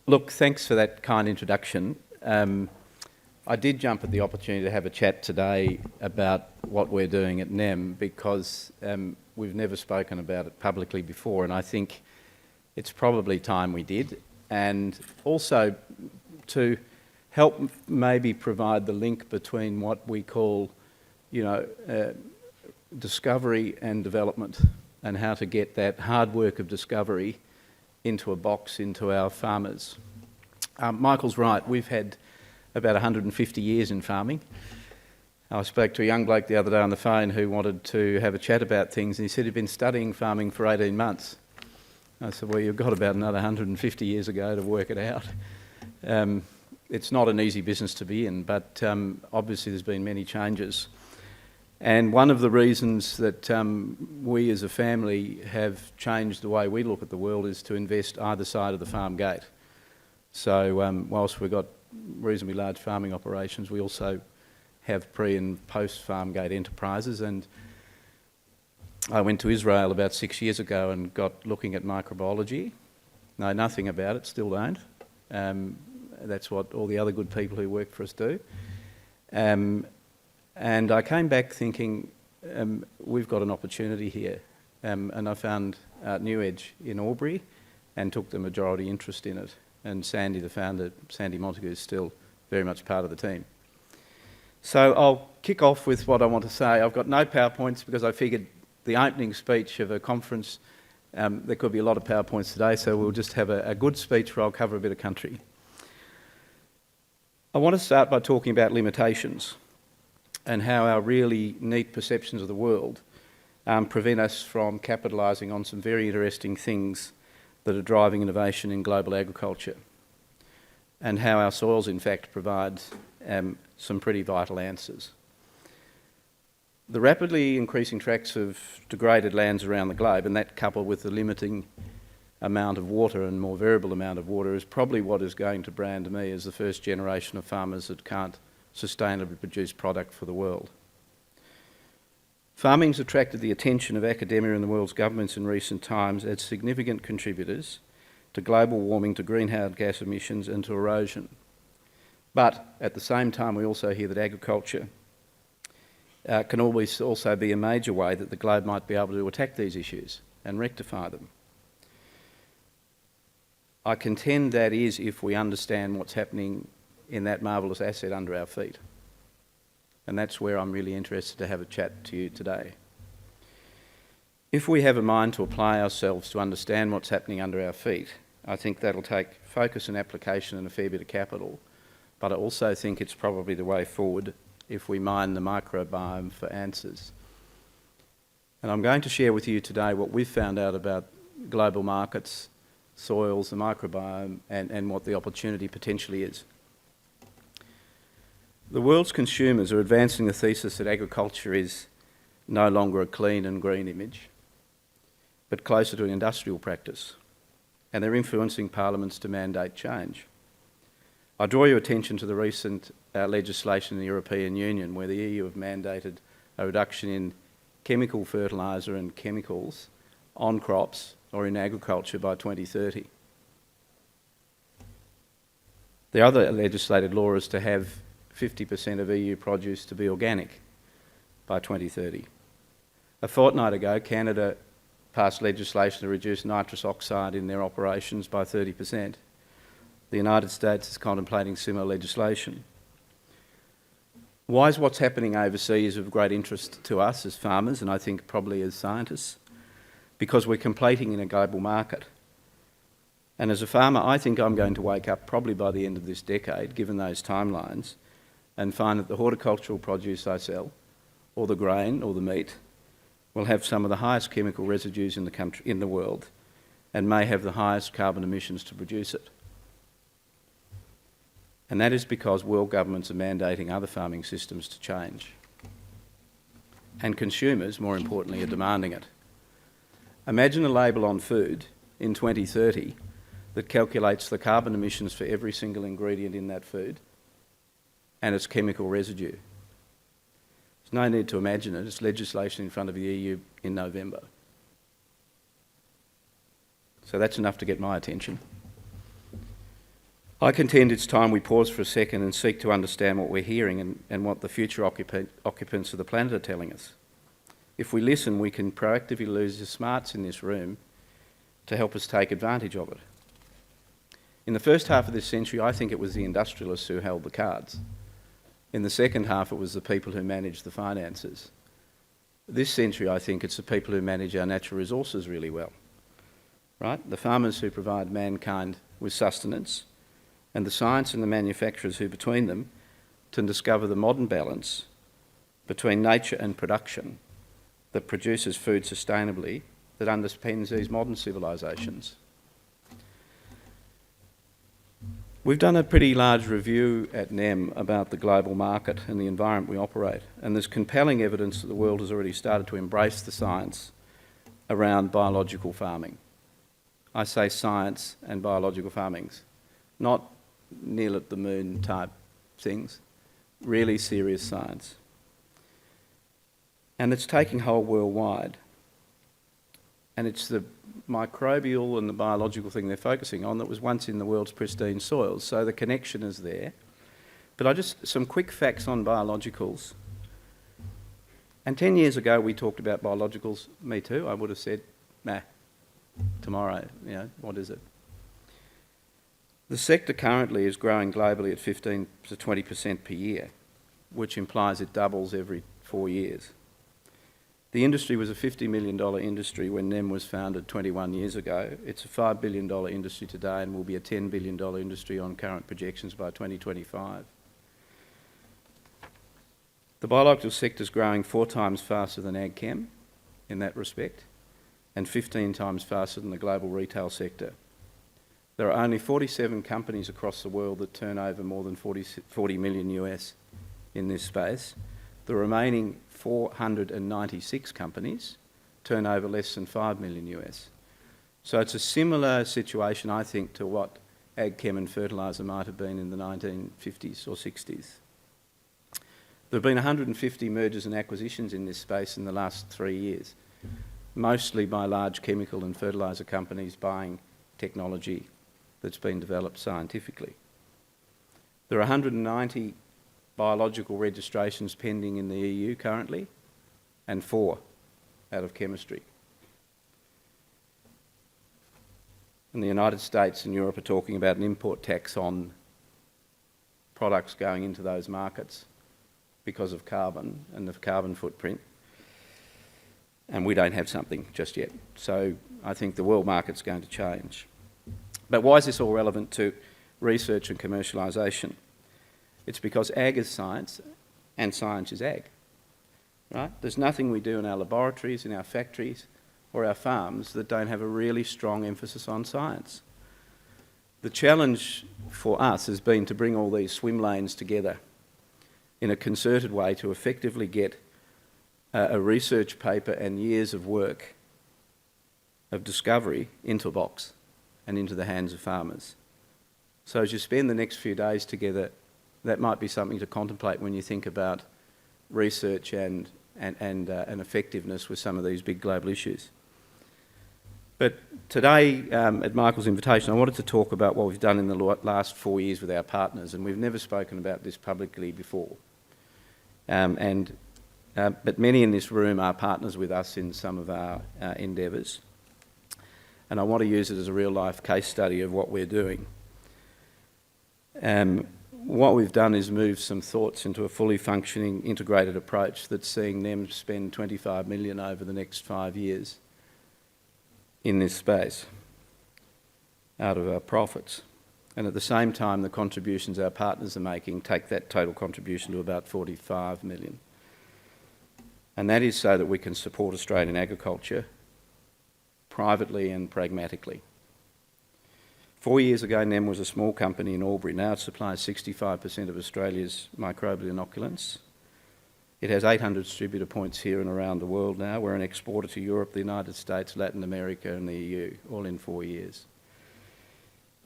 Look, thanks for that kind introduction. I did jump at the opportunity to have a chat today about what we're doing at NEM because we've never spoken about it publicly before, and I think it's probably time we did. And also to help maybe provide the link between what we call, discovery and development, and how to get that hard work of discovery into a box into our farmers. Michael's right, we've had about 150 years in farming. I spoke to a young bloke the other day on the phone who wanted to have a chat about things, and he said he'd been studying farming for 18 months. I said, well, you've got about another 150 years ago to work it out. It's not an easy business to be in, but obviously there's been many changes. And one of the reasons that we as a family have changed the way we look at the world is to invest either side of the farm gate. So whilst we've got reasonably large farming operations, we also have pre- and post-farm gate enterprises. And I went to Israel about 6 years ago and got looking at microbiology. Know nothing about it, still don't. That's what all the other good people who work for us do. And I came back thinking, we've got an opportunity here. And I found New Edge in Albury and took the majority interest in it. And Sandy, the founder, Sandy Montague, is still very much part of the team. So I'll kick off with what I want to say. I've got no PowerPoints because I figured the opening speech of a conference, there could be a lot of PowerPoints today, so we'll just have a good speech where I'll cover a bit of country. I want to start by talking about limitations and how our really neat perceptions of the world prevent us from capitalising on some very interesting things that are driving innovation in global agriculture, and how our soils in fact provide some pretty vital answers. The rapidly increasing tracts of degraded lands around the globe, and that coupled with the limiting amount of water and more variable amount of water, is probably what is going to brand me as the first generation of farmers that can't sustainably produce product for the world. Farming's attracted the attention of academia and the world's governments in recent times as significant contributors to global warming, to greenhouse gas emissions and to erosion. But at the same time, we also hear that agriculture can always also be a major way that the globe might be able to attack these issues and rectify them. I contend that is if we understand what's happening in that marvellous asset under our feet. And that's where I'm really interested to have a chat to you today. If we have a mind to apply ourselves to understand what's happening under our feet, I think that'll take focus and application and a fair bit of capital. But I also think it's probably the way forward if we mine the microbiome for answers. And I'm going to share with you today what we've found out about global markets, soils, the microbiome, and what the opportunity potentially is. The world's consumers are advancing the thesis that agriculture is no longer a clean and green image, but closer to an industrial practice, and they're influencing parliaments to mandate change. I draw your attention to the recent legislation in the European Union where the EU have mandated a reduction in chemical fertiliser and chemicals on crops or in agriculture by 2030. The other legislated law is to have 50% of EU produce to be organic by 2030. A fortnight ago, Canada passed legislation to reduce nitrous oxide in their operations by 30%. The United States is contemplating similar legislation. Why is what's happening overseas of great interest to us as farmers, and I think probably as scientists? Because we're competing in a global market. And as a farmer, I think I'm going to wake up probably by the end of this decade, given those timelines, and find that the horticultural produce I sell, or the grain, or the meat, will have some of the highest chemical residues in the world, and may have the highest carbon emissions to produce it. And that is because world governments are mandating other farming systems to change. And consumers, more importantly, are demanding it. Imagine a label on food in 2030 that calculates the carbon emissions for every single ingredient in that food and its chemical residue. There's no need to imagine it. It's legislation in front of the EU in November. So that's enough to get my attention. I contend it's time we pause for a second and seek to understand what we're hearing and what the future occupants of the planet are telling us. If we listen, we can proactively use the smarts in this room to help us take advantage of it. In the first half of this century, I think it was the industrialists who held the cards. In the second half, it was the people who managed the finances. This century, I think it's the people who manage our natural resources really well, right? The farmers who provide mankind with sustenance, and the science and the manufacturers who, between them, can discover the modern balance between nature and production that produces food sustainably, that underpins these modern civilisations. We've done a pretty large review at NEM about the global market and the environment we operate, and there's compelling evidence that the world has already started to embrace the science around biological farming. I say science and biological farmings, not Neil at the moon type things, really serious science. And it's taking hold worldwide. And it's the microbial and the biological thing they're focusing on that was once in the world's pristine soils. So the connection is there. But some quick facts on biologicals. And 10 years ago we talked about biologicals, me too, I would have said, nah, tomorrow, what is it? The sector currently is growing globally at 15 to 20% per year, which implies it doubles every 4 years. The industry was a $50 million industry when NEM was founded 21 years ago. It's a $5 billion industry today and will be a $10 billion industry on current projections by 2025. The biological sector is growing 4 times faster than ag chem in that respect, and 15 times faster than the global retail sector. There are only 47 companies across the world that turn over more than 40 million US in this space. The remaining 496 companies turn over less than 5 million US. So it's a similar situation, I think, to what ag chem and fertiliser might have been in the 1950s or 60s. There have been 150 mergers and acquisitions in this space in the last 3 years, mostly by large chemical and fertiliser companies buying technology that's been developed scientifically. There are 190 biological registrations pending in the EU currently, and 4 out of chemistry. And the United States and Europe are talking about an import tax on products going into those markets because of carbon and the carbon footprint. And we don't have something just yet. So I think the world market's going to change. But why is this all relevant to research and commercialisation? It's because ag is science and science is ag, right? There's nothing we do in our laboratories, in our factories or our farms that don't have a really strong emphasis on science. The challenge for us has been to bring all these swim lanes together in a concerted way to effectively get a research paper and years of work of discovery into a box and into the hands of farmers. So as you spend the next few days together, that might be something to contemplate when you think about research and effectiveness with some of these big global issues. But today, at Michael's invitation, I wanted to talk about what we've done in the last 4 years with our partners, and we've never spoken about this publicly before. But many in this room are partners with us in some of our endeavours. And I want to use it as a real-life case study of what we're doing. What we've done is move some thoughts into a fully functioning, integrated approach that's seeing them spend $25 million over the next 5 years in this space out of our profits. And at the same time, the contributions our partners are making take that total contribution to about $45 million. And that is so that we can support Australian agriculture privately and pragmatically. 4 years ago, NEM was a small company in Albury. Now it supplies 65% of Australia's microbial inoculants. It has 800 distributor points here and around the world now. We're an exporter to Europe, the United States, Latin America and the EU, all in 4 years.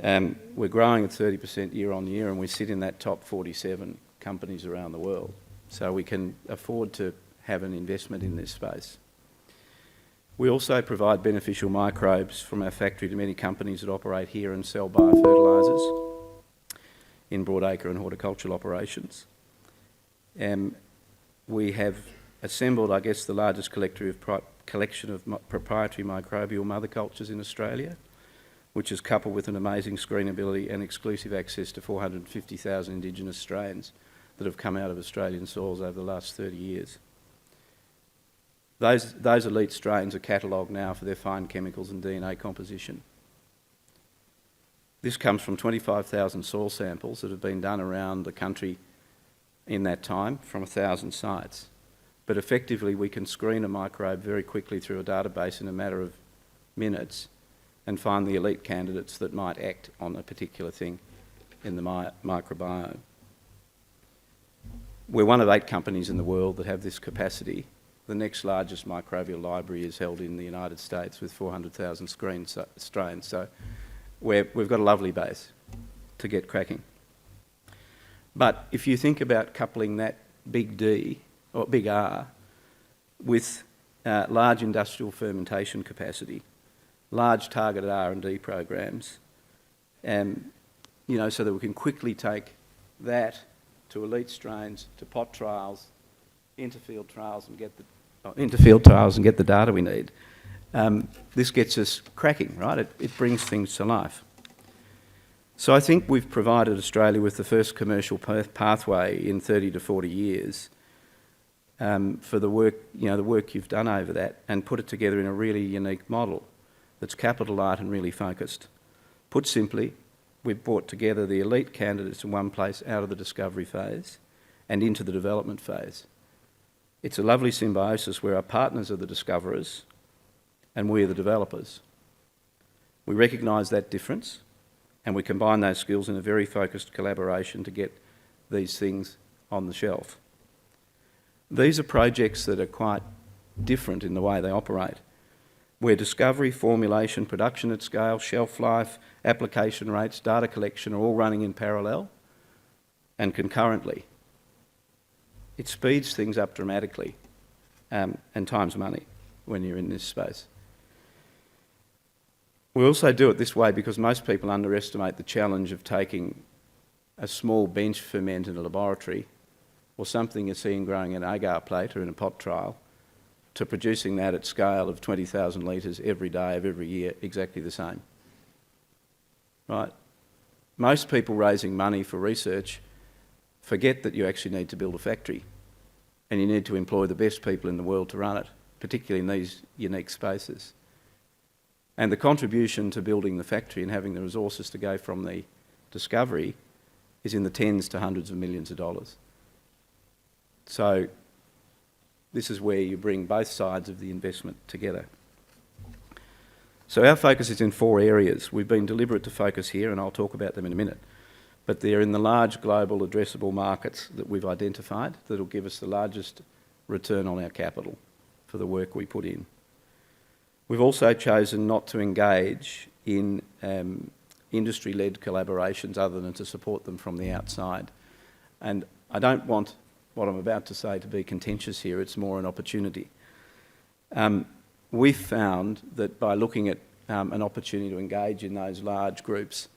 We're growing at 30% year on year, and we sit in that top 47 companies around the world. So we can afford to have an investment in this space. We also provide beneficial microbes from our factory to many companies that operate here and sell biofertilisers. in broadacre and horticultural operations. We have assembled, I guess, the largest collection of proprietary microbial mother cultures in Australia, which is coupled with an amazing screenability and exclusive access to 450,000 Indigenous strains that have come out of Australian soils over the last 30 years. Those elite strains are catalogued now for their fine chemicals and DNA composition. This comes from 25,000 soil samples that have been done around the country in that time from 1,000 sites. But effectively, we can screen a microbe very quickly through a database in a matter of minutes and find the elite candidates that might act on a particular thing in the microbiome. We're one of 8 companies in the world that have this capacity. The next largest microbial library is held in the United States with 400,000 strains. So we've got a lovely base to get cracking. But if you think about coupling that big D, or big R, with large industrial fermentation capacity, large targeted R&D programs, so that we can quickly take that to elite strains, to pot trials, interfield trials, and get the data we need. This gets us cracking, right? It brings things to life. So I think we've provided Australia with the first commercial pathway in 30 to 40 years for the work you've done over that, and put it together in a really unique model that's capital light and really focused. Put simply, we've brought together the elite candidates in one place out of the discovery phase and into the development phase. It's a lovely symbiosis where our partners are the discoverers and we are the developers. We recognise that difference and we combine those skills in a very focused collaboration to get these things on the shelf. These are projects that are quite different in the way they operate, where discovery, formulation, production at scale, shelf life, application rates, data collection are all running in parallel and concurrently. It speeds things up dramatically, and time's money when you're in this space. We also do it this way because most people underestimate the challenge of taking a small bench ferment in a laboratory or something you're seeing growing in an agar plate or in a pot trial to producing that at scale of 20,000 litres every day of every year, exactly the same. Right? Most people raising money for research forget that you actually need to build a factory and you need to employ the best people in the world to run it, particularly in these unique spaces. And the contribution to building the factory and having the resources to go from the discovery is in the tens to hundreds of millions of dollars. So this is where you bring both sides of the investment together. So our focus is in 4 areas. We've been deliberate to focus here, and I'll talk about them in a minute. But they're in the large global addressable markets that we've identified that will give us the largest return on our capital for the work we put in. We've also chosen not to engage in industry-led collaborations other than to support them from the outside. And I don't want what I'm about to say to be contentious here, it's more an opportunity. We've found that by looking at an opportunity to engage in those large groups,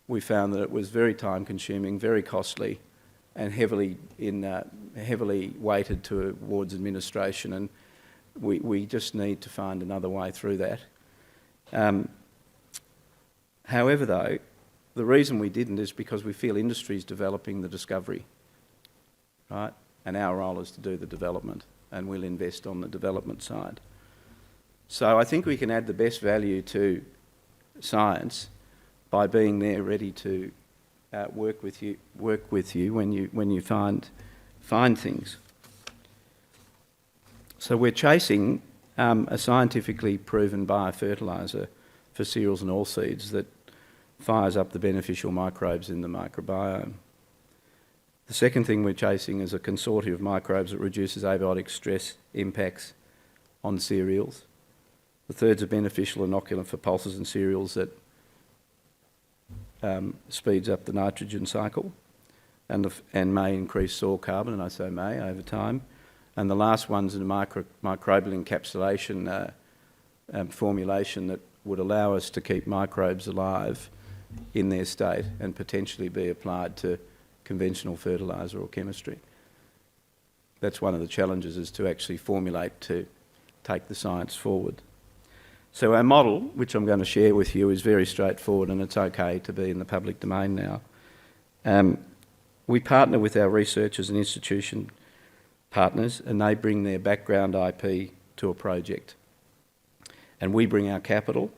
we found that it was very time-consuming, very costly, and heavily weighted towards administration, and we just need to find another way through that. However, though, the reason we didn't is because we feel industry is developing the discovery, right? And our role is to do the development, and we'll invest on the development side. So I think we can add the best value to science by being there ready to work with you when you find things. So we're chasing a scientifically proven biofertiliser for cereals and oilseeds that fires up the beneficial microbes in the microbiome. The second thing we're chasing is a consortium of microbes that reduces abiotic stress impacts on cereals. The third's a beneficial inoculant for pulses and cereals that speeds up the nitrogen cycle and may increase soil carbon, and I say may, over time. And the last one's a microbial encapsulation formulation that would allow us to keep microbes alive in their state and potentially be applied to conventional fertiliser or chemistry. That's one of the challenges, is to actually formulate to take the science forward. So our model, which I'm going to share with you, is very straightforward, and it's okay to be in the public domain now. We partner with our researchers and institution partners, and they bring their background IP to a project. And we bring our capital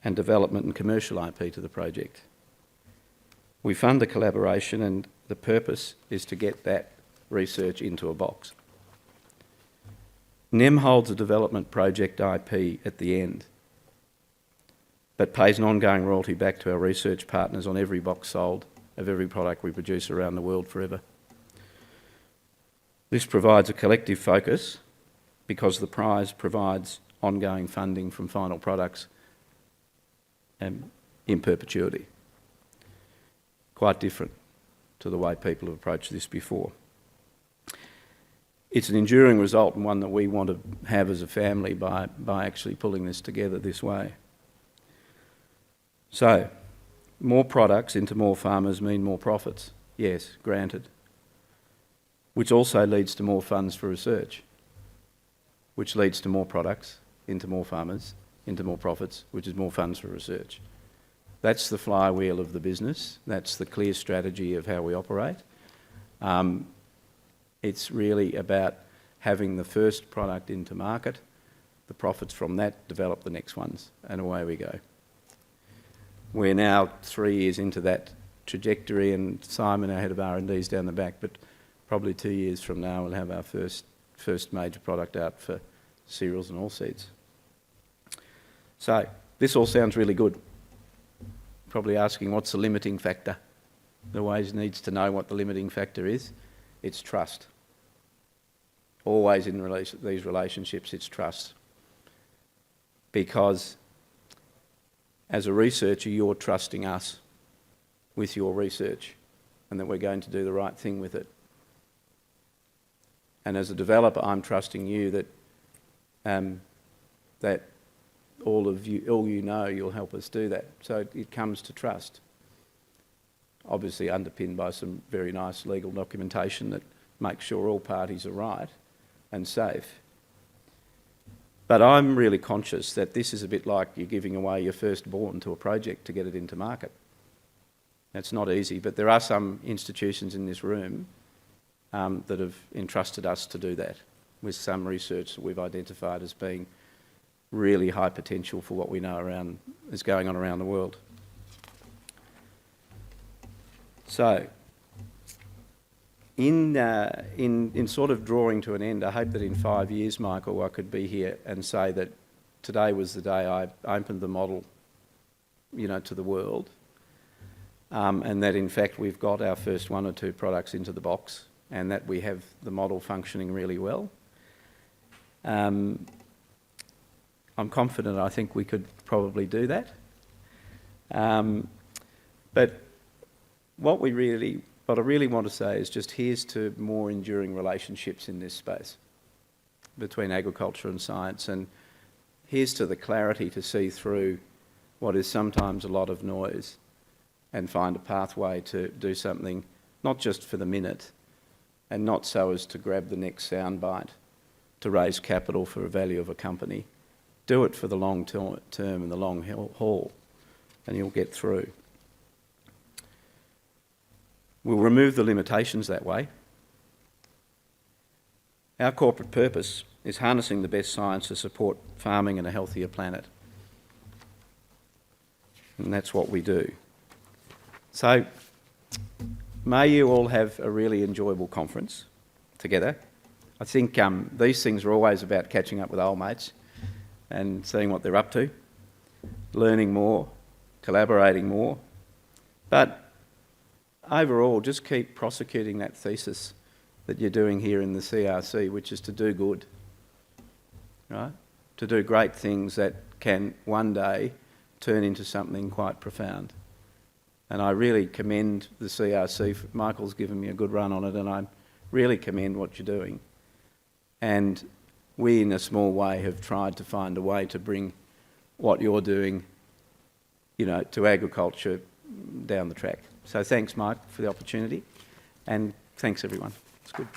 and development and commercial IP to the project. We fund the collaboration, and the purpose is to get that research into a box. NEM holds a development project IP at the end, but pays an ongoing royalty back to our research partners on every box sold of every product we produce around the world forever. This provides a collective focus because the prize provides ongoing funding from final products in perpetuity. Quite different to the way people have approached this before. It's an enduring result, and one that we want to have as a family by actually pulling this together this way. So, more products into more farmers mean more profits. Yes, granted. Which also leads to more funds for research, which leads to more products into more farmers, into more profits, which is more funds for research. That's the flywheel of the business. That's the clear strategy of how we operate. It's really about having the first product into market, the profits from that develop the next ones, and away we go. We're now 3 years into that trajectory, and Simon, our head of R&D, is down the back, but probably 2 years from now we'll have our first major product out for cereals and oilseeds. So, this all sounds really good. Probably asking, what's the limiting factor? The always needs to know what the limiting factor is. It's trust. Always in these relationships, it's trust. Because as a researcher, you're trusting us with your research, and that we're going to do the right thing with it. And as a developer, I'm trusting you that all you know, you'll help us do that. So it comes to trust. Obviously underpinned by some very nice legal documentation that makes sure all parties are right and safe. But I'm really conscious that this is a bit like you're giving away your firstborn to a project to get it into market. It's not easy, but there are some institutions in this room that have entrusted us to do that with some research that we've identified as being really high potential for what we know is going on around the world. So, in sort of drawing to an end, I hope that in 5 years, Michael, I could be here and say that today was the day I opened the model, to the world, and that in fact we've got our first 1 or 2 products into the box, and that we have the model functioning really well. I'm confident I think we could probably do that. But what I really want to say is just here's to more enduring relationships in this space between agriculture and science, and here's to the clarity to see through what is sometimes a lot of noise and find a pathway to do something not just for the minute and not so as to grab the next soundbite to raise capital for a value of a company. Do it for the long term and the long haul, and you'll get through. We'll remove the limitations that way. Our corporate purpose is harnessing the best science to support farming and a healthier planet. And that's what we do. So, may you all have a really enjoyable conference together. I think these things are always about catching up with old mates and seeing what they're up to, learning more, collaborating more. But overall, just keep prosecuting that thesis that you're doing here in the CRC, which is to do good, right? To do great things that can one day turn into something quite profound. And I really commend the CRC. Michael's given me a good run on it, and I really commend what you're doing. And we, in a small way, have tried to find a way to bring what you're doing, to agriculture down the track. So thanks, Mike, for the opportunity, and thanks, everyone. It's good.